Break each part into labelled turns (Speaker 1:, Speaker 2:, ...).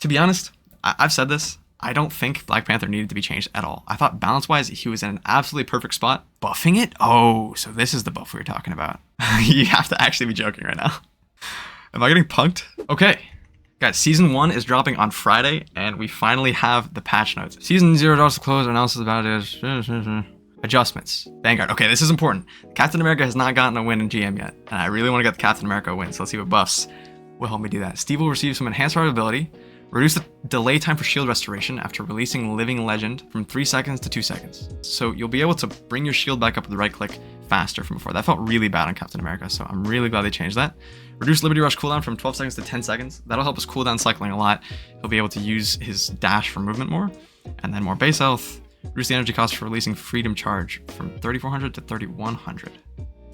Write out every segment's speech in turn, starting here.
Speaker 1: To be honest, I've said this. I don't think Black Panther needed to be changed at all. I thought balance-wise, he was in an absolutely perfect spot. Buffing it? Oh, so this is the buff we were talking about. You have to actually be joking right now. Am I getting punked? Okay. Guys, Season 1 is dropping on Friday, and we finally have the patch notes. Season 0 draws to close, analysis about it. Adjustments. Vanguard. Okay, this is important. Captain America has not gotten a win in GM yet, and I really want to get the Captain America win, so let's see what buffs will help me do that. Steve will receive some enhanced survivability. Reduce the delay time for shield restoration after releasing Living Legend from 3 seconds to 2 seconds. So you'll be able to bring your shield back up with the right click faster from before. That felt really bad on Captain America, so I'm really glad they changed that. Reduce Liberty Rush cooldown from 12 seconds to 10 seconds. That'll help us cooldown cycling a lot. He'll be able to use his dash for movement more. And then more base health. Reduce the energy cost for releasing Freedom Charge from 3400 to 3100.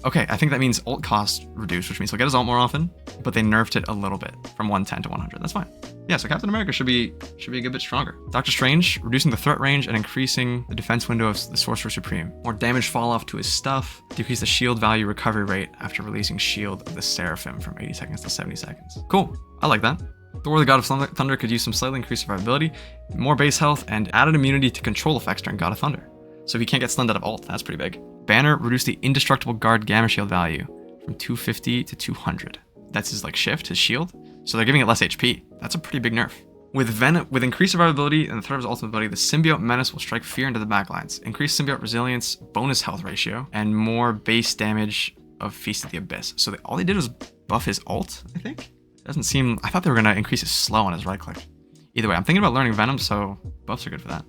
Speaker 1: Okay, I think that means ult cost reduced, which means he'll get his ult more often, but they nerfed it a little bit from 110 to 100. That's fine. Yeah, so Captain America should be a good bit stronger. Doctor Strange, reducing the threat range and increasing the defense window of the Sorcerer Supreme. More damage fall off to his stuff. Decrease the shield value recovery rate after releasing Shield of the Seraphim from 80 seconds to 70 seconds. Cool, I like that. Thor, the God of Thunder, could use some slightly increased survivability, more base health, and added immunity to control effects during God of Thunder. So he can't get stunned out of ult, that's pretty big. Banner, reduce the indestructible guard gamma shield value from 250 to 200. That's his shift, his shield. So they're giving it less HP. That's a pretty big nerf. With increased survivability and the threat of his ultimate ability, the symbiote menace will strike fear into the backlines. Increased symbiote resilience, bonus health ratio, and more base damage of Feast of the Abyss. So all they did was buff his ult, I think? Doesn't seem... I thought they were going to increase his slow on his right click. Either way, I'm thinking about learning Venom, so buffs are good for that.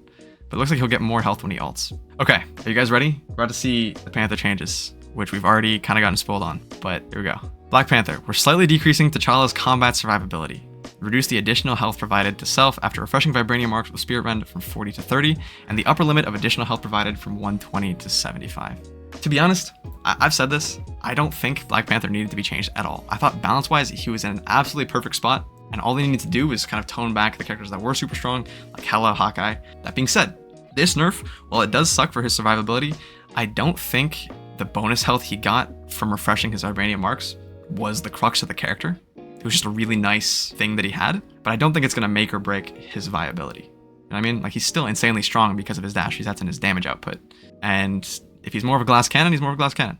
Speaker 1: But it looks like he'll get more health when he ults. Okay, are you guys ready? We're about to see the Panther changes, which we've already kind of gotten spoiled on, but here we go. Black Panther, we're slightly decreasing T'Challa's combat survivability. Reduce the additional health provided to self after refreshing Vibranium marks with Spirit Rend from 40 to 30, and the upper limit of additional health provided from 120 to 75. To be honest, I've said this, I don't think Black Panther needed to be changed at all. I thought balance-wise, he was in an absolutely perfect spot, and all they needed to do was kind of tone back the characters that were super strong, like Hela, Hawkeye. That being said, this nerf, while it does suck for his survivability, I don't think the bonus health he got from refreshing his Vibranium marks was the crux of the character. It was just a really nice thing that he had, but I don't think it's going to make or break his viability. You know what I mean? He's still insanely strong because of his dash. That's in his damage output. And if he's more of a glass cannon, he's more of a glass cannon.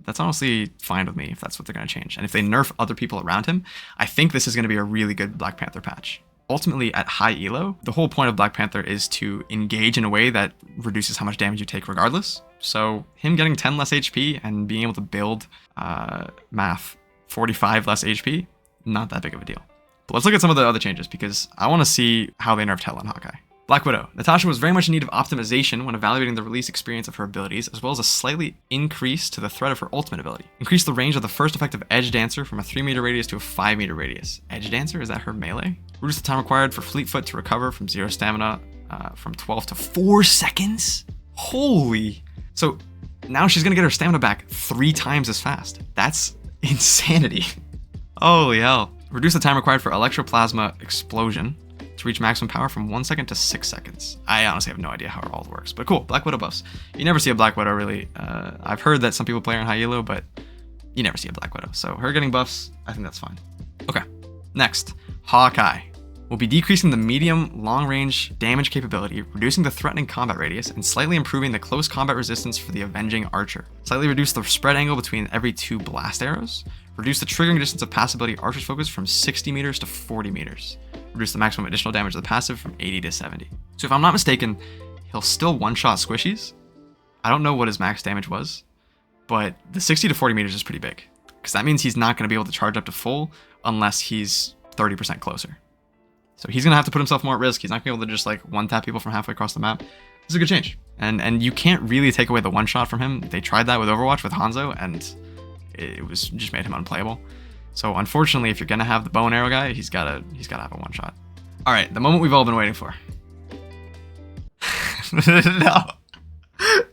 Speaker 1: That's honestly fine with me if that's what they're going to change. And if they nerf other people around him, I think this is going to be a really good Black Panther patch. Ultimately, at high elo, the whole point of Black Panther is to engage in a way that reduces how much damage you take regardless. So him getting 10 less HP and being able to build math 45 less HP, not that big of a deal. But let's look at some of the other changes because I want to see how they nerfed Hela and Hawkeye. Black Widow. Natasha was very much in need of optimization when evaluating the release experience of her abilities, as well as a slightly increase to the threat of her ultimate ability. Increase the range of the first effective Edge Dancer from a 3-meter radius to a 5-meter radius. Edge Dancer, is that her melee? Reduce the time required for Fleetfoot to recover from 0 stamina from 12 to 4 seconds? Holy! So now she's gonna get her stamina back 3 times as fast. That's insanity. Holy hell. Reduce the time required for Electroplasma Explosion to reach maximum power from 1 second to 6 seconds. I honestly have no idea how it all works, but cool. Black Widow buffs. You never see a Black Widow really. I've heard that some people play her in high elo, but you never see a Black Widow. So her getting buffs, I think that's fine. Okay, next, Hawkeye. Will be decreasing the medium long range damage capability, reducing the threatening combat radius, and slightly improving the close combat resistance for the Avenging Archer. Slightly reduce the spread angle between every 2 blast arrows. Reduce the triggering distance of passive ability Archer's Focus from 60 meters to 40 meters. Reduce the maximum additional damage of the passive from 80 to 70. So if I'm not mistaken, he'll still one-shot squishies. I don't know what his max damage was, but the 60 to 40 meters is pretty big, because that means he's not going to be able to charge up to full unless he's 30% closer. So he's going to have to put himself more at risk. He's not going to be able to just one-tap people from halfway across the map. This is a good change. And you can't really take away the one-shot from him. They tried that with Overwatch with Hanzo, and it was just made him unplayable. So unfortunately, if you're going to have the bow and arrow guy, he's got to have a one-shot. All right, the moment we've all been waiting for.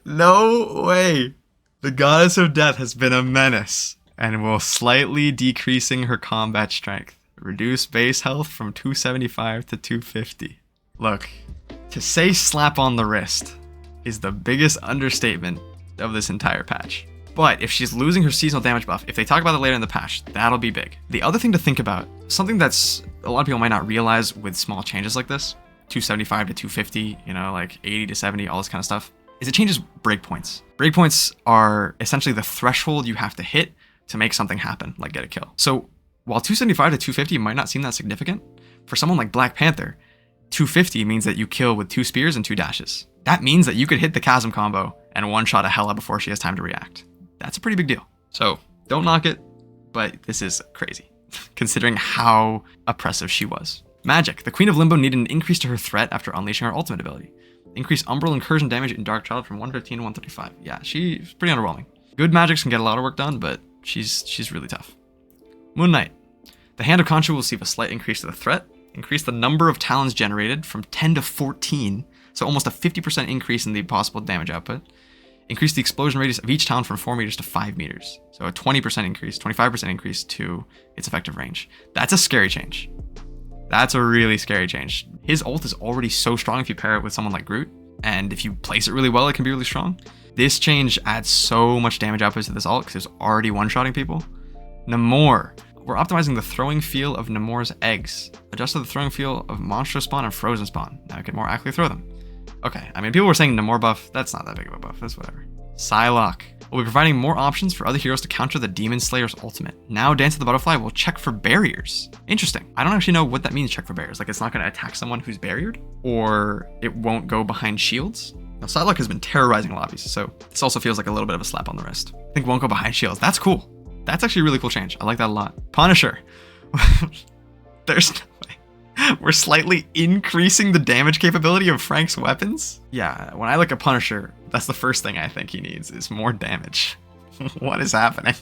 Speaker 1: No way. The Goddess of Death has been a menace and will slightly decreasing her combat strength. Reduce base health from 275 to 250. Look, to say slap on the wrist is the biggest understatement of this entire patch. But if she's losing her seasonal damage buff, if they talk about it later in the patch, that'll be big. The other thing to think about, something that's a lot of people might not realize with small changes like this, 275 to 250, you know, like 80 to 70, all this kind of stuff, is it changes breakpoints. Breakpoints are essentially the threshold you have to hit to make something happen, like get a kill. So while 275 to 250 might not seem that significant, for someone like Black Panther, 250 means that you kill with 2 spears and 2 dashes. That means that you could hit the Chasm combo and one-shot a Hela before she has time to react. That's a pretty big deal. So don't knock it, but this is crazy, considering how oppressive she was. Magic. The Queen of Limbo needed an increase to her threat after unleashing her ultimate ability. Increase Umbral Incursion damage in Dark Child from 115 to 135. Yeah, she's pretty underwhelming. Good magics can get a lot of work done, but she's really tough. Moon Knight. The Hand of Khonshu will receive a slight increase to the threat, increase the number of talons generated from 10 to 14, so almost a 50% increase in the possible damage output. Increase the explosion radius of each talon from 4 meters to 5 meters. So a 20% increase, 25% increase to its effective range. That's a scary change. That's a really scary change. His ult is already so strong if you pair it with someone like Groot, and if you place it really well, it can be really strong. This change adds so much damage output to this ult because it's already one-shotting people. Namor. We're optimizing the throwing feel of Namor's eggs. Adjusted the throwing feel of Monster Spawn and Frozen Spawn. Now I can more accurately throw them. Okay, I mean, people were saying Namor buff. That's not that big of a buff. That's whatever. Psylocke. We'll be providing more options for other heroes to counter the Demon Slayer's ultimate. Now Dance of the Butterfly will check for barriers. Interesting. I don't actually know what that means, check for barriers. Like, it's not going to attack someone who's barriered? Or it won't go behind shields? Now, Psylocke has been terrorizing lobbies, so this also feels like a little bit of a slap on the wrist. I think won't go behind shields. That's cool. That's actually a really cool change. I like that a lot. Punisher. There's no way. We're slightly increasing the damage capability of Frank's weapons? Yeah, when I look at Punisher, that's the first thing I think he needs is more damage. What is happening?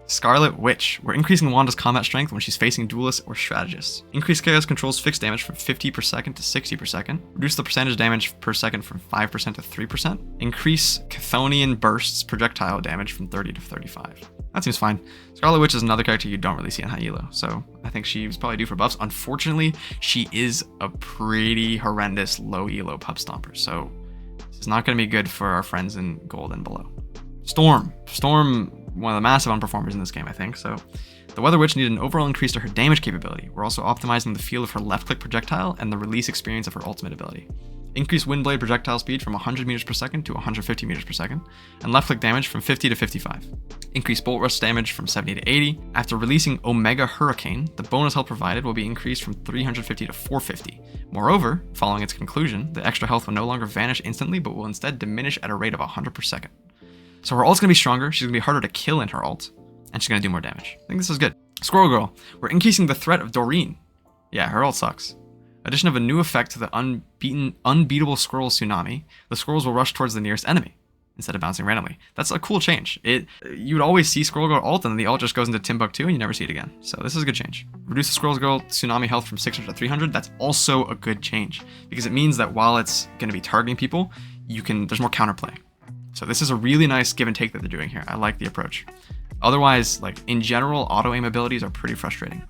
Speaker 1: Scarlet Witch. We're increasing Wanda's combat strength when she's facing duelists or strategists. Increase Chaos Control's fixed damage from 50 per second to 60 per second. Reduce the percentage damage per second from 5% to 3%. Increase Chthonian Burst's projectile damage from 30 to 35. That seems fine. Scarlet Witch is another character you don't really see in high elo, so I think she's probably due for buffs. Unfortunately, she is a pretty horrendous low elo pup stomper, so this is not going to be good for our friends in gold and below. Storm, one of the massive underperformers in this game, I think. So the Weather Witch needed an overall increase to her damage capability. We're also optimizing the feel of her left-click projectile and the release experience of her ultimate ability. Increase Windblade projectile speed from 100 meters per second to 150 meters per second, and left-click damage from 50 to 55. Increase Bolt Rush damage from 70 to 80. After releasing Omega Hurricane, the bonus health provided will be increased from 350 to 450. Moreover, following its conclusion, the extra health will no longer vanish instantly, but will instead diminish at a rate of 100 per second. So her ult's going to be stronger, she's going to be harder to kill in her ult, and she's going to do more damage. I think this is good. Squirrel Girl. We're increasing the threat of Doreen. Yeah, her ult sucks. Addition of a new effect to the unbeatable Squirrel Tsunami. The squirrels will rush towards the nearest enemy, instead of bouncing randomly. That's a cool change. You would always see Squirrel Girl ult, and then the ult just goes into Timbuktu, and you never see it again. So this is a good change. Reduce the Squirrel Girl Tsunami health from 600 to 300. That's also a good change, because it means that while it's going to be targeting people, there's more counterplay. So this is a really nice give and take that they're doing here. I like the approach. Otherwise, like in general, auto aim abilities are pretty frustrating.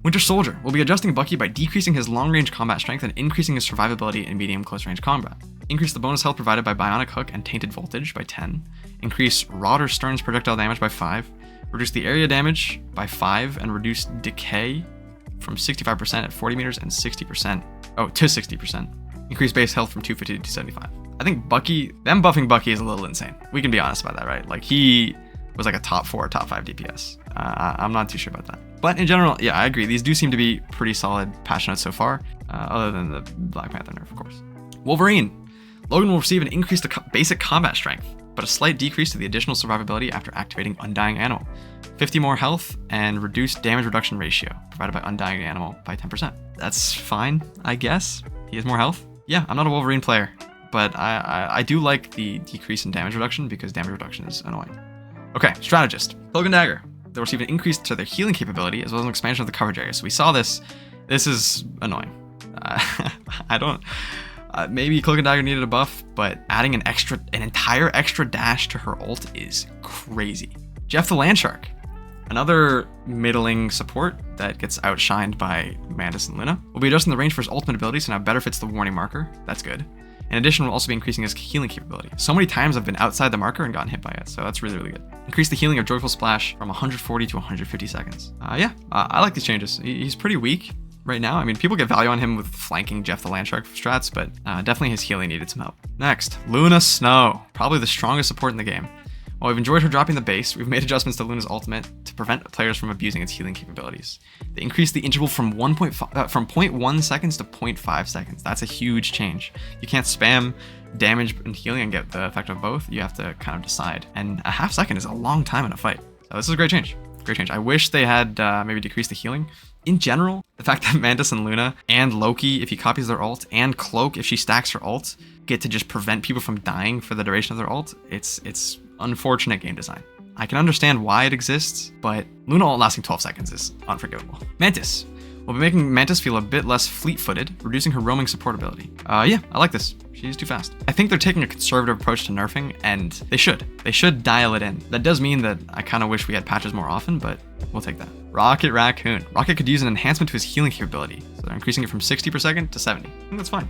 Speaker 1: Winter Soldier will be adjusting Bucky by decreasing his long-range combat strength and increasing his survivability in medium close-range combat. Increase the bonus health provided by Bionic Hook and Tainted Voltage by 10. Increase Rodder Stern's projectile damage by 5. Reduce the area damage by 5 and reduce decay from 65% at 40 meters and to 60%. Increase base health from 250 to 275. I think them buffing Bucky is a little insane. We can be honest about that, right? Like, he was like a top 4, top 5 DPS. I'm not too sure about that. But in general, yeah, I agree. These do seem to be pretty solid patch notes so far, other than the Black Panther nerf, of course. Wolverine. Logan will receive an increase to basic combat strength, but a slight decrease to the additional survivability after activating Undying Animal. 50 more health and reduced damage reduction ratio provided by Undying Animal by 10%. That's fine, I guess. He has more health. Yeah, I'm not a Wolverine player, but I do like the decrease in damage reduction because damage reduction is annoying. Okay, Strategist. Cloak and Dagger. They'll receive an increase to their healing capability as well as an expansion of the coverage area. So we saw this. This is annoying. Maybe Cloak and Dagger needed a buff, but adding an entire extra dash to her ult is crazy. Jeff the Landshark. Another middling support that gets outshined by Mantis and Luna. Will be adjusting the range for his ultimate ability, so now better fits the warning marker. That's good. In addition, we'll also be increasing his healing capability. So many times I've been outside the marker and gotten hit by it, so that's really, really good. Increase the healing of Joyful Splash from 140 to 150 seconds. I like these changes. He's pretty weak right now. I mean, people get value on him with flanking Jeff the Landshark strats, but definitely his healing needed some help. Next, Luna Snow, probably the strongest support in the game. While we've enjoyed her dropping the base, we've made adjustments to Luna's ultimate to prevent players from abusing its healing capabilities. They increased the interval from 0.1 seconds to 0.5 seconds. That's a huge change. You can't spam damage and healing and get the effect of both. You have to kind of decide. And a half second is a long time in a fight. So this is a great change. Great change. I wish they had maybe decreased the healing. In general, the fact that Mantis and Luna and Loki, if he copies their ult, and Cloak, if she stacks her ult, get to just prevent people from dying for the duration of their ult, it's unfortunate game design. I can understand why it exists, but Luna ult lasting 12 seconds is unforgivable. Mantis. We'll be making Mantis feel a bit less fleet-footed, reducing her roaming support ability. Yeah, I like this. She's too fast. I think they're taking a conservative approach to nerfing, and they should. They should dial it in. That does mean that I kind of wish we had patches more often, but we'll take that. Rocket Raccoon. Rocket could use an enhancement to his healing capability, so they're increasing it from 60 per second to 70. I think that's fine.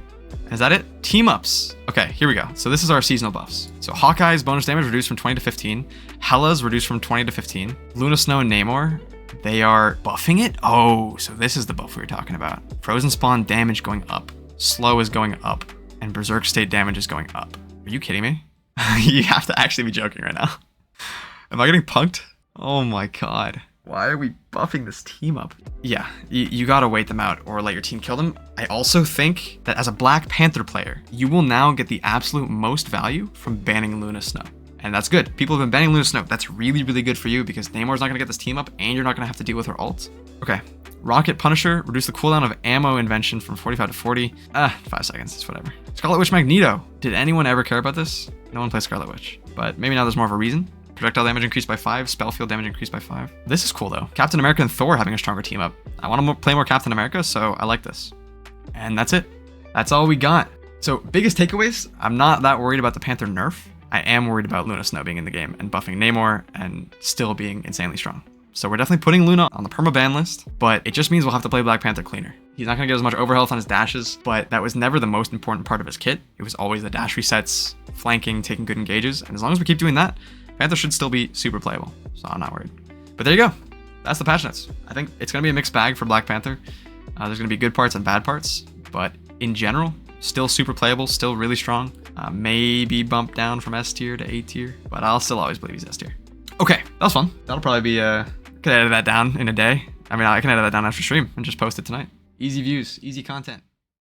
Speaker 1: Is that it? Team-ups. Okay, here we go. So this is our seasonal buffs. So Hawkeye's bonus damage reduced from 20 to 15. Hela's reduced from 20 to 15. Luna Snow and Namor, they are buffing it? Oh, so this is the buff we were talking about. Frozen Spawn damage going up. Slow is going up. And Berserk State damage is going up. Are you kidding me? You have to actually be joking right now. Am I getting punked? Oh my god. Why are we buffing this team up? Yeah, you gotta wait them out or let your team kill them. I also think that as a Black Panther player, you will now get the absolute most value from banning Luna Snow. And that's good. People have been banning Luna Snow. That's really, really good for you because Namor's not gonna get this team up and you're not gonna have to deal with her ult. Okay. Rocket Punisher, reduce the cooldown of ammo invention from 45 to 40. 5 seconds, it's whatever. Scarlet Witch Magneto. Did anyone ever care about this? No one plays Scarlet Witch, but maybe now there's more of a reason. Projectile damage increased by 5, spell field damage increased by 5. This is cool though. Captain America and Thor having a stronger team up. I want to play more Captain America, so I like this. And that's it. That's all we got. So biggest takeaways, I'm not that worried about the Panther nerf. I am worried about Luna Snow being in the game and buffing Namor and still being insanely strong. So we're definitely putting Luna on the perma ban list, but it just means we'll have to play Black Panther cleaner. He's not going to get as much overhealth on his dashes, but that was never the most important part of his kit. It was always the dash resets, flanking, taking good engages, and as long as we keep doing that, Panther should still be super playable, so I'm not worried. But there you go. That's the patch notes. I think it's going to be a mixed bag for Black Panther. There's going to be good parts and bad parts, but in general, still super playable, still really strong. Maybe bumped down from S tier to A tier, but I'll still always believe he's S tier. Okay, that was fun. That'll probably be, could edit that down in a day. I mean, I can edit that down after stream and just post it tonight. Easy views, easy content.